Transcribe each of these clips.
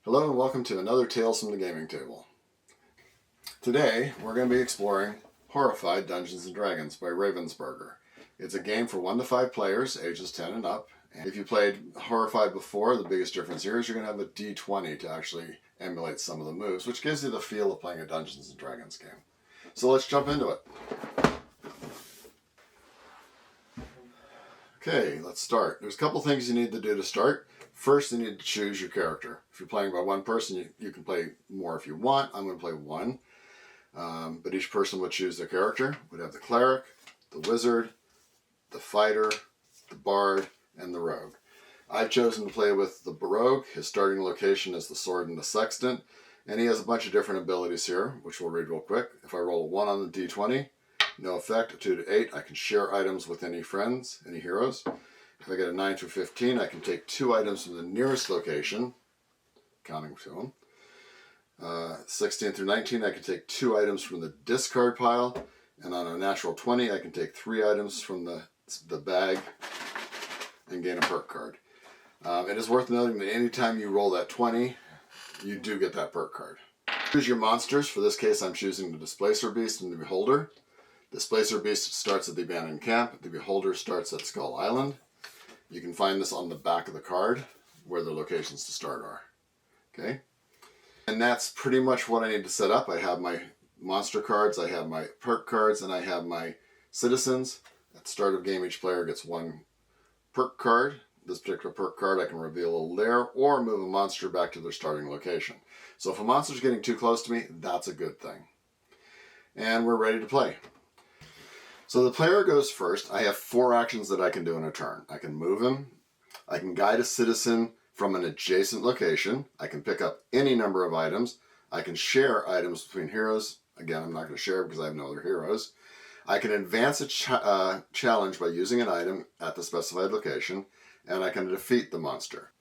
Hello and welcome to another Tales from the Gaming Table. Today we're going to be exploring Horrified Dungeons & Dragons by Ravensburger. It's a game for 1 to 5 players, ages 10 and up. And if you played Horrified before, the biggest difference here is you're going to have a D20 to actually emulate some of the moves, which gives you the feel of playing a Dungeons & Dragons game. So let's jump into it. Okay, let's start. There's a couple things you need to do to start. First, you need to choose your character. If you're playing by one person, you can play more if you want. I'm going to play one. But each person would choose their character. Would have the cleric, the wizard, the fighter, the bard, and the rogue. I've chosen to play with the rogue. His starting location is the sword and the sextant. And he has a bunch of different abilities here, which we'll read real quick. If I roll a 1 on the d20, no effect. A 2 to 8, I can share items with any friends, any heroes. If I get a 9 through 15, I can take 2 items from the nearest location, counting to them. 16 through 19, I can take 2 items from the discard pile. And on a natural 20, I can take 3 items from the bag and gain a perk card. It is worth noting that anytime you roll that 20, you do get that perk card. Choose your monsters. For this case, I'm choosing the Displacer Beast and the Beholder. Displacer Beast starts at the Abandoned Camp. The Beholder starts at Skull Island. You can find this on the back of the card where the locations to start are. Okay? And that's pretty much what I need to set up. I have my monster cards, I have my perk cards, and I have my citizens. At the start of game, each player gets 1 perk card. This particular perk card I can reveal a lair or move a monster back to their starting location. So if a monster's getting too close to me, that's a good thing. And we're ready to play. So the player goes first. I have 4 actions that I can do in a turn. I can move him. I can guide a citizen from an adjacent location. I can pick up any number of items. I can share items between heroes. Again, I'm not going to share because I have no other heroes. I can advance a challenge by using an item at the specified location. And I can defeat the monster.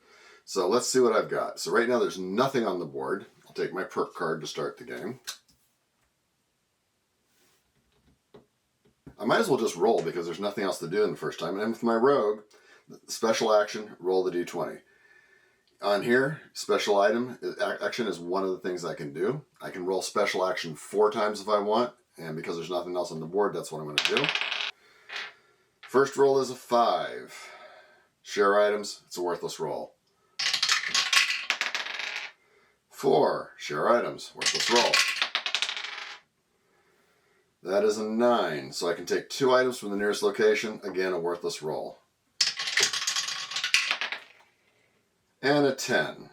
So let's see what I've got. So right now there's nothing on the board. I'll take my perk card to start the game. I might as well just roll because there's nothing else to do in the first time. And with my rogue, special action, roll the d20. On here, special item action is one of the things I can do. I can roll special action 4 times if I want. And because there's nothing else on the board, that's what I'm going to do. First roll is a 5. Share items, it's a worthless roll. 4. Share items, worthless roll. That is a 9, so I can take 2 items from the nearest location, again a worthless roll. And a 10.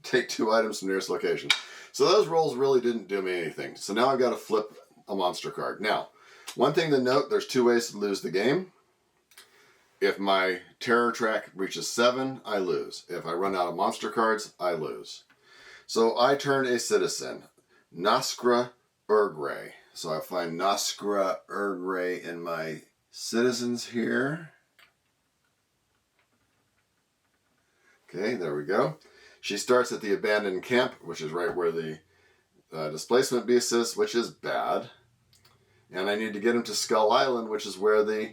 Take 2 items from the nearest location. So those rolls really didn't do me anything. So now I've got to flip a monster card. Now, one thing to note, there's 2 ways to lose the game. If my terror track reaches 7, I lose. If I run out of monster cards, I lose. So I turn a citizen, Noskra Urgray. So I find Noskra Urgray in my citizens here. Okay, there we go. She starts at the Abandoned Camp, which is right where the Displacement Beast is, which is bad. And I need to get him to Skull Island, which is where the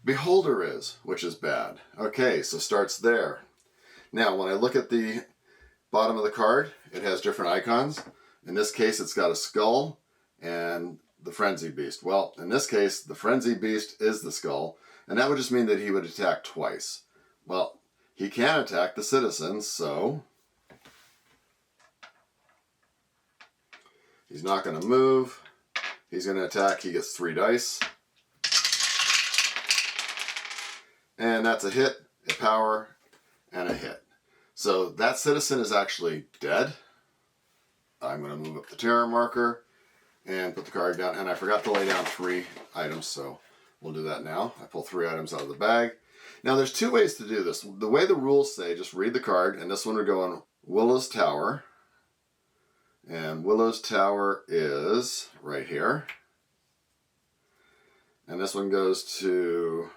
Beholder is, which is bad. Okay, so starts there. Now, when I look at the bottom of the card, it has different icons. In this case, it's got a skull and the Frenzy Beast. Well, in this case, the Frenzy Beast is the skull, and that would just mean that he would attack twice. Well, he can attack the citizens, so he's not going to move. He's going to attack. He gets 3 dice. And that's a hit, a power, and a hit. So that citizen is actually dead. I'm going to move up the terror marker and put the card down. And I forgot to lay down 3 items, so we'll do that now. I pull 3 items out of the bag. Now there's 2 ways to do this. The way the rules say, just read the card, and this one would go on Willow's Tower. And Willow's Tower is right here. And this one goes to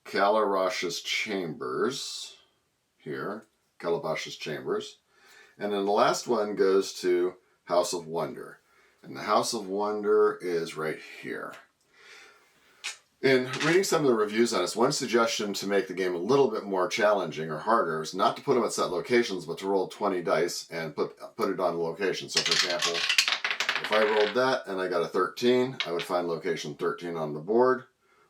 Calarash's Chambers, here, Calabash's Chambers. And then the last one goes to House of Wonder. And the House of Wonder is right here. In reading some of the reviews on this, one suggestion to make the game a little bit more challenging or harder is not to put them at set locations, but to roll 20 dice and put it on the location. So for example, if I rolled that and I got a 13, I would find location 13 on the board,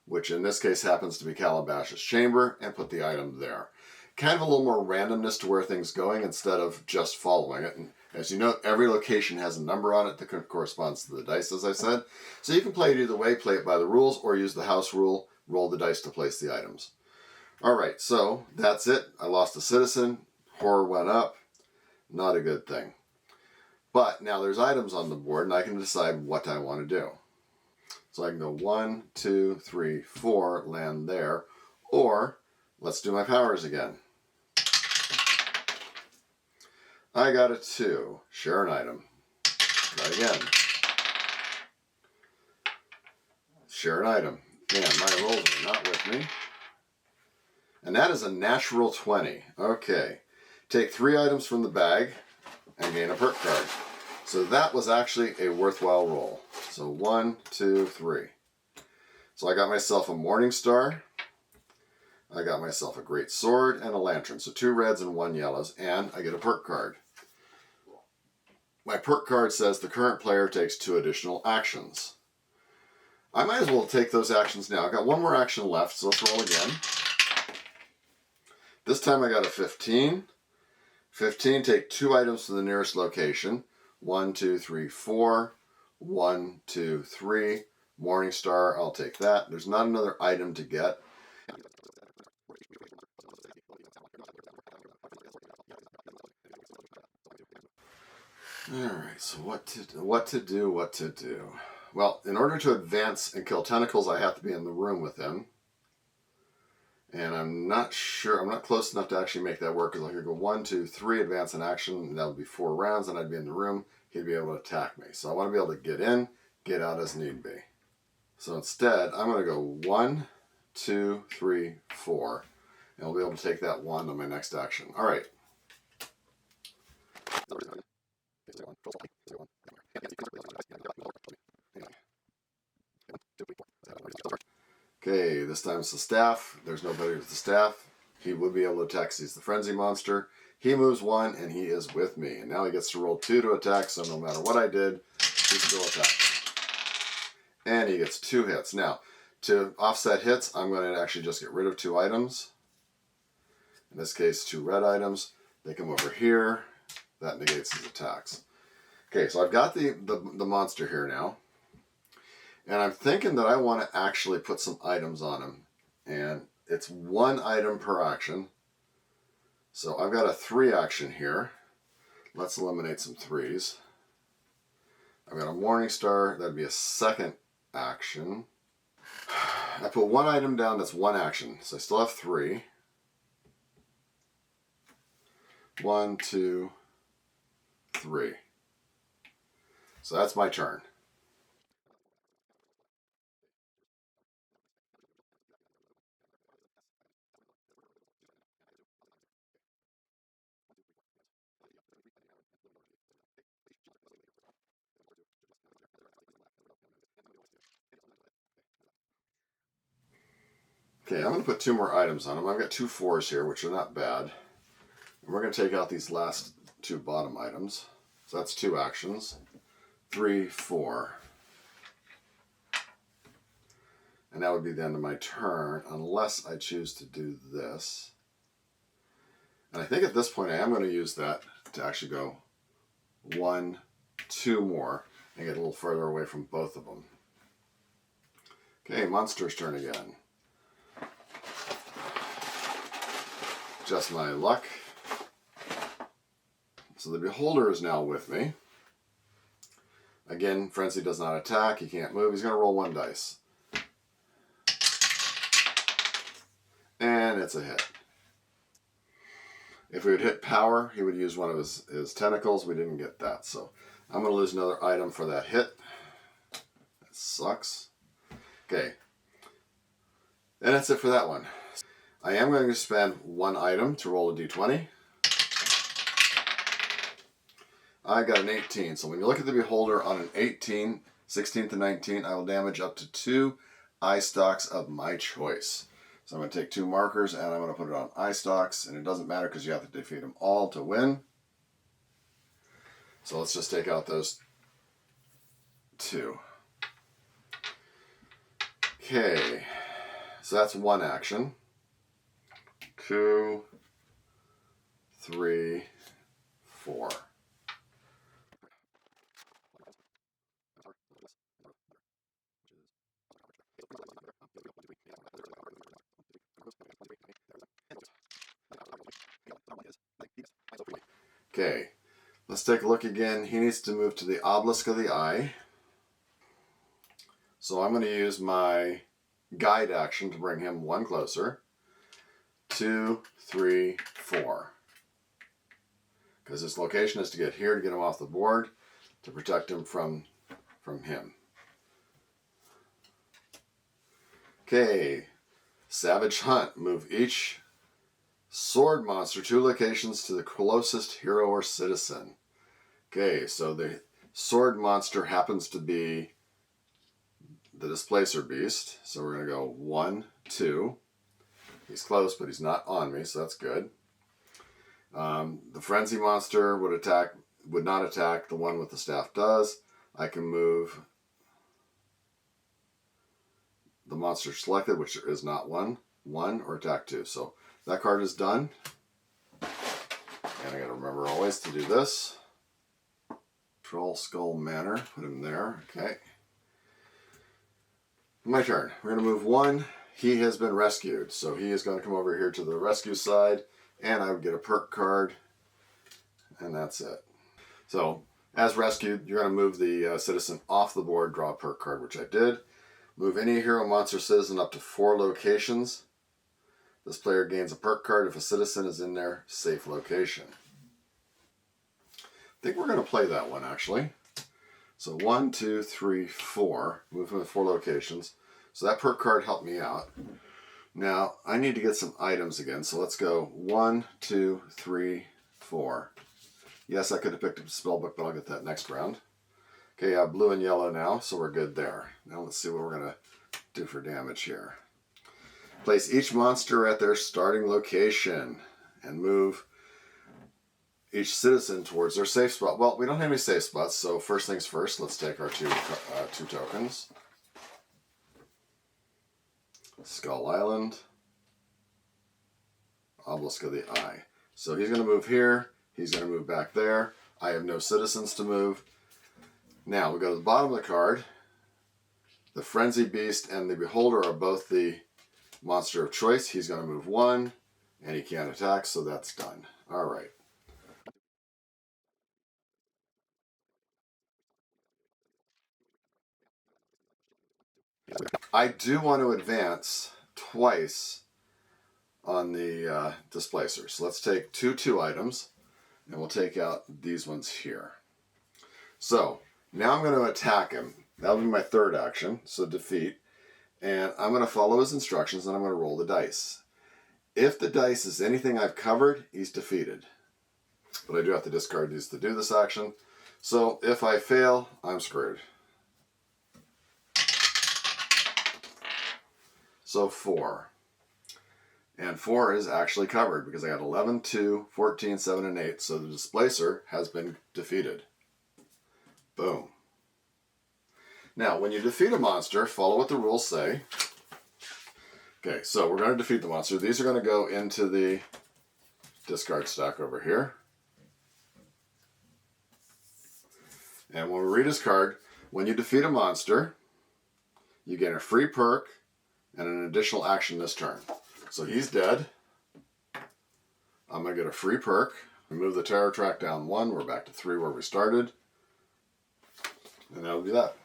which in this case happens to be Calabash's chamber, and put the item there. Kind of a little more randomness to where things going instead of just following it. And as you know, every location has a number on it that corresponds to the dice, as I said. So you can play it either way, play it by the rules, or use the house rule, roll the dice to place the items. All right, so that's it. I lost a citizen. Horror went up. Not a good thing. But now there's items on the board, and I can decide what I want to do. So I can go 1, 2, 3, 4, land there, or let's do my powers again. I got a 2. Share an item. Try again. Share an item. Man, my rolls are not with me. And that is a natural 20. Okay. Take 3 items from the bag and gain a perk card. So that was actually a worthwhile roll. So 1, 2, 3. So I got myself a Morning Star. I got myself a Great Sword and a Lantern. So 2 reds and 1 yellows, and I get a perk card. My perk card says the current player takes 2 additional actions. I might as well take those actions now. I've got 1 more action left, so let's roll again. This time I got a 15. 15, take 2 items to the nearest location. 1, 2, 3, 4. 1, 2, 3. Morning Star, I'll take that. There's not another item to get. Alright, so what to do? Well, in order to advance and kill tentacles, I have to be in the room with them. And I'm not close enough to actually make that work, because I could go 1, 2, 3, advance an action, and that would be 4 rounds, and I'd be in the room. He'd be able to attack me. So I want to be able to get in, get out as need be. So instead, I'm going to go 1, 2, 3, 4, and I'll be able to take that 1 on my next action. Alright. Okay, this time it's the staff. There's nobody with the staff. He would be able to attack because he's the frenzy monster. He moves 1, and he is with me. And now he gets to roll 2 to attack, so no matter what I did, he still attacks. And he gets 2 hits. Now, to offset hits, I'm going to actually just get rid of 2 items. In this case, 2 red items. They come over here. That negates his attacks. Okay, so I've got the monster here now. And I'm thinking that I want to actually put some items on him. And it's 1 item per action. So I've got a 3 action here. Let's eliminate some 3s. I've got a Morning Star. That'd be a 2nd action. I put 1 item down that's 1 action. So I still have 3. 1, 2, 3. So that's my turn. Okay, I'm going to put 2 more items on them. I've got 2 4s here, which are not bad. And we're going to take out these last 2 bottom items. So that's 2 actions. 3, 4. And that would be the end of my turn, unless I choose to do this. And I think at this point I am going to use that to actually go 1, 2 more, and get a little further away from both of them. Okay, monster's turn again. Just my luck. So the Beholder is now with me. Again, Frenzy does not attack. He can't move. He's going to roll 1 dice. And it's a hit. If we would hit power, he would use one of his tentacles. We didn't get that, so I'm going to lose another item for that hit. That sucks. Okay. And that's it for that one. I am going to spend 1 item to roll a d20. I got an 18. So when you look at the Beholder on an 18, 16 to 19, I will damage up to 2 eye stalks of my choice. So I'm going to take 2 markers and I'm going to put it on eye stalks, and it doesn't matter because you have to defeat them all to win. So let's just take out those 2. Okay, so that's 1 action. 2, 3, 4. Okay, let's take a look again. He needs to move to the obelisk of the eye. So I'm going to use my guide action to bring him 1 closer. 2, 3, 4. Because his location is to get here to get him off the board to protect him from him. Okay, Savage Hunt. Move each sword monster 2 locations to the closest hero or citizen. Okay, so the sword monster happens to be the displacer beast. So we're going to go 1, 2. He's close, but he's not on me, so that's good. The frenzy monster would not attack. The one with the staff does. I can move the monster selected, which is not 1, or attack 2. So that card is done. And I got to remember always to do this. Troll Skull Manor, put him there. Okay. My turn. We're going to move 1. He has been rescued, so he is going to come over here to the rescue side, and I would get a perk card, and that's it. So, as rescued, you're going to move the citizen off the board, draw a perk card, which I did. Move any hero, monster, citizen up to 4 locations. This player gains a perk card if a citizen is in their safe location. I think we're going to play that one, actually. So 1, 2, 3, 4. Move him to 4 locations. So that perk card helped me out. Now, I need to get some items again. So let's go 1, 2, 3, 4. Yes, I could have picked up the spell book, but I'll get that next round. Okay, I have blue and yellow now, so we're good there. Now let's see what we're going to do for damage here. Place each monster at their starting location and move each citizen towards their safe spot. Well, we don't have any safe spots, so first things first, let's take our 2 tokens. Skull Island, Obelisk of the Eye. So he's going to move here, he's going to move back there. I have no citizens to move. Now we go to the bottom of the card. The Frenzy Beast and the Beholder are both the monster of choice. He's going to move 1, and he can't attack, so that's done. All right. I do want to advance twice on the displacer. So let's take 2 items, and we'll take out these ones here. So now I'm going to attack him. That'll be my 3rd action, so defeat. And I'm going to follow his instructions, and I'm going to roll the dice. If the dice is anything I've covered, he's defeated. But I do have to discard these to do this action. So if I fail, I'm screwed. So 4. And 4 is actually covered because I got 11, 2, 14, 7, and 8. So the displacer has been defeated. Boom. Now, when you defeat a monster, follow what the rules say. Okay, so we're going to defeat the monster. These are going to go into the discard stack over here. And when we read his card, when you defeat a monster, you get a free perk and an additional action this turn. So he's dead. I'm going to get a free perk. We move the terror track down 1. We're back to 3 where we started. And that'll be that.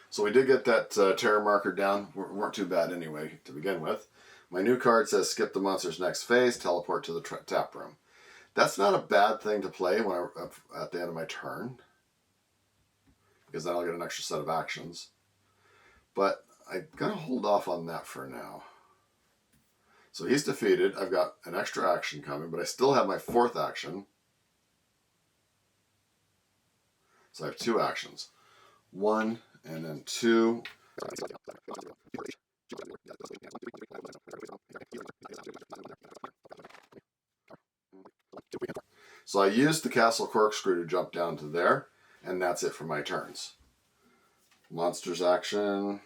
So we did get that terror marker down. We weren't too bad anyway to begin with. My new card says skip the monster's next phase, teleport to the tap room. That's not a bad thing to play when at the end of my turn, because then I'll get an extra set of actions. But I'm going to hold off on that for now. So he's defeated. I've got an extra action coming, but I still have my 4th action. So I have 2 actions. 1 and then 2. So I used the castle corkscrew to jump down to there, and that's it for my turns. Monsters action.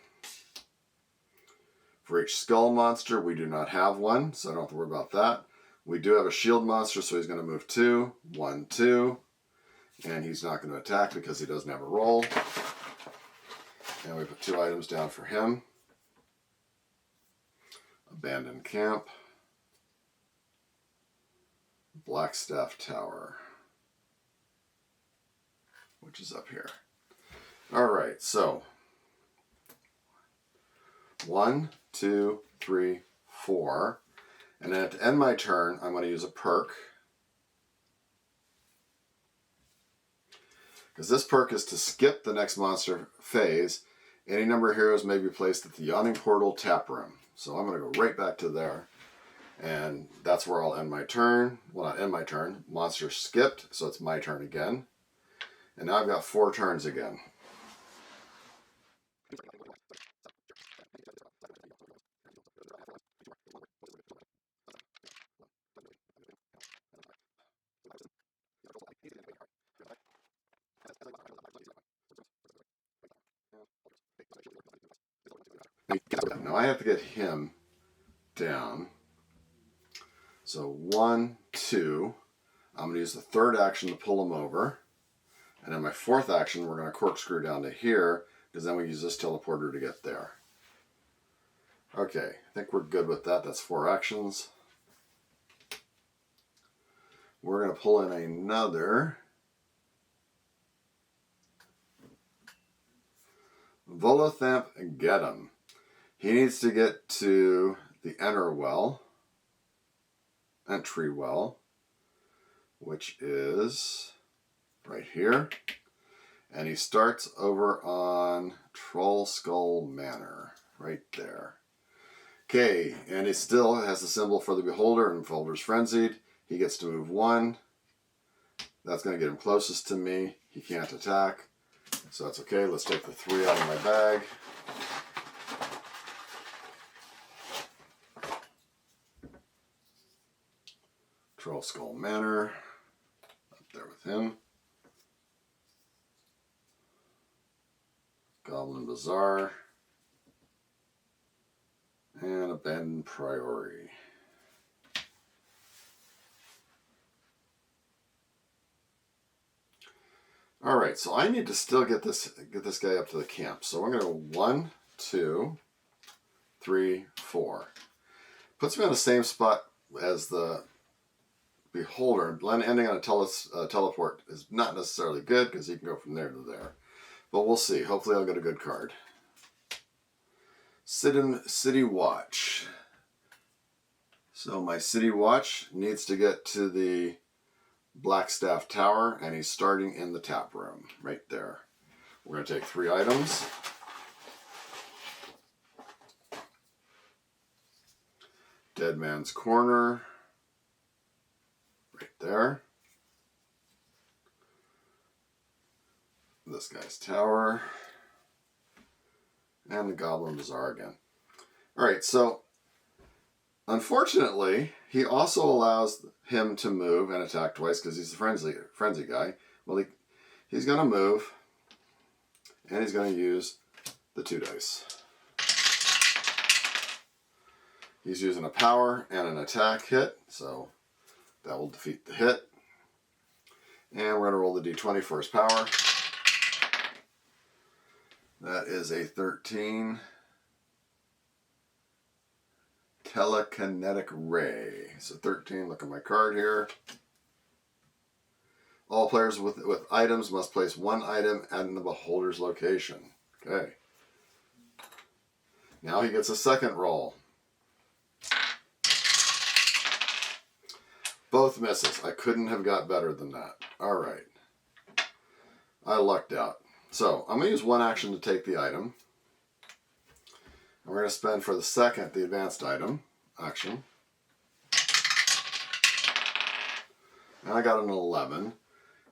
For each skull monster, we do not have one, so I don't have to worry about that. We do have a shield monster, so he's going to move 2, 1, 2. And he's not going to attack because he doesn't have a roll. And we put 2 items down for him. Abandoned Camp. Blackstaff Tower, which is up here. All right, so 1, 2, 3, 4. And then to end my turn, I'm going to use a perk. Because this perk is to skip the next monster phase. Any number of heroes may be placed at the Yawning Portal tap room. So I'm going to go right back to there. And that's where I'll end my turn. Well, not end my turn. Monster skipped, so it's my turn again. And now I've got 4 turns again. Now I have to get him down. So 1, 2. I'm going to use the 3rd action to pull him over. And then my 4th action, we're going to corkscrew down to here, because then we use this teleporter to get there. Okay, I think we're good with that. That's 4 actions. We're going to pull in another Volothamp Gedum. He needs to get to the entry well, which is right here. And he starts over on Troll Skull Manor, right there. Okay, and it still has the symbol for the Beholder, and Beholder's frenzied. He gets to move 1. That's going to get him closest to me. He can't attack, so that's okay. Let's take the 3 out of my bag. Troll Skull Manor, up there with him. Goblin Bazaar. And Abandoned Priory. Alright, so I need to still get this guy up to the camp. So we're going to go 1, 2, 3, 4. Puts me on the same spot as the Beholder. Ending on a teleport is not necessarily good because he can go from there to there. But we'll see. Hopefully I'll get a good card. City Watch. So my City Watch needs to get to the Blackstaff Tower, and he's starting in the tap room, right there. We're going to take 3 items. Dead Man's Corner, right there. This guy's tower. And the Goblin Bazaar again. Alright, so unfortunately, he also allows him to move and attack twice because he's a frenzy guy. Well, he's going to move, and he's going to use the 2 dice. He's using a power and an attack hit, so that will defeat the hit. And we're going to roll the d20 for his power. That is a 13. Telekinetic Ray. So 13, look at my card here. All players with items must place 1 item in the Beholder's location. Okay. Now he gets a second roll. Both misses. I couldn't have got better than that. Alright. I lucked out. So, I'm going to use 1 action to take the item. And we're going to spend for the second the advanced item action. And I got an 11.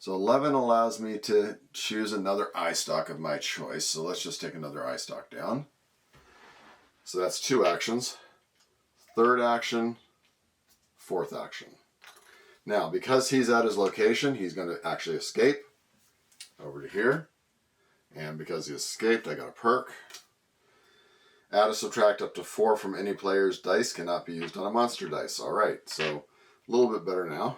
So 11 allows me to choose another eye stock of my choice. So let's just take another eye stock down. So that's 2 actions. Third action, fourth action. Now, because he's at his location, he's going to actually escape over to here. And because he escaped, I got a perk. Add or subtract up to 4 from any player's dice cannot be used on a monster dice. All right, so a little bit better now.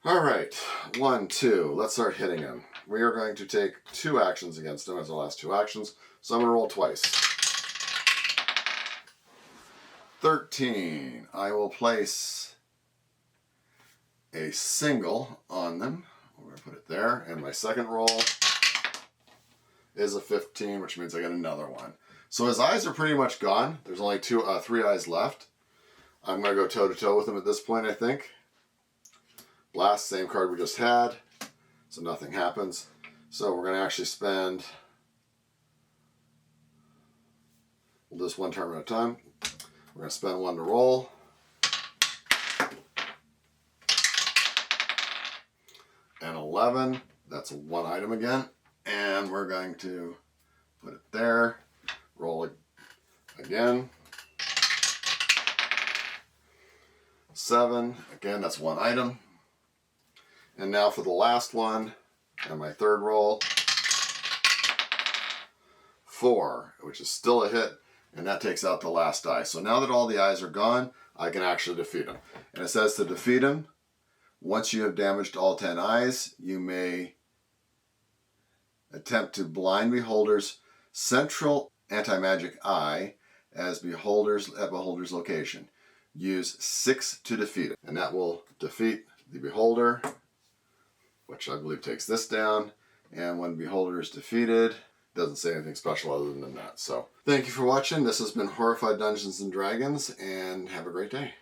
All right, 1, 2. Let's start hitting him. We are going to take 2 actions against him as our last 2 actions. So I'm going to roll twice. 13. I will place a single on them. We're going to put it there. And my second roll is a 15, which means I get another one. So his eyes are pretty much gone. There's only 3 eyes left. I'm going to go toe-to-toe with him at this point, I think. Blast, same card we just had. So nothing happens. So we're going to actually spend... We'll do this one turn at a time. We're going to spend 1 to roll. And 11. That's 1 item again. And we're going to put it there. Roll again. 7. Again, that's 1 item. And now for the last one, and my third roll. 4, which is still a hit, and that takes out the last die. So now that all the eyes are gone, I can actually defeat him. And it says to defeat him, once you have damaged all 10 eyes, you may attempt to blind beholder's central anti-magic eye as beholder's at beholder's location. Use 6 to defeat it. And that will defeat the beholder, which I believe takes this down. And when beholder is defeated, it doesn't say anything special other than that. So thank you for watching. This has been Horrified Dungeons & Dragons, and have a great day.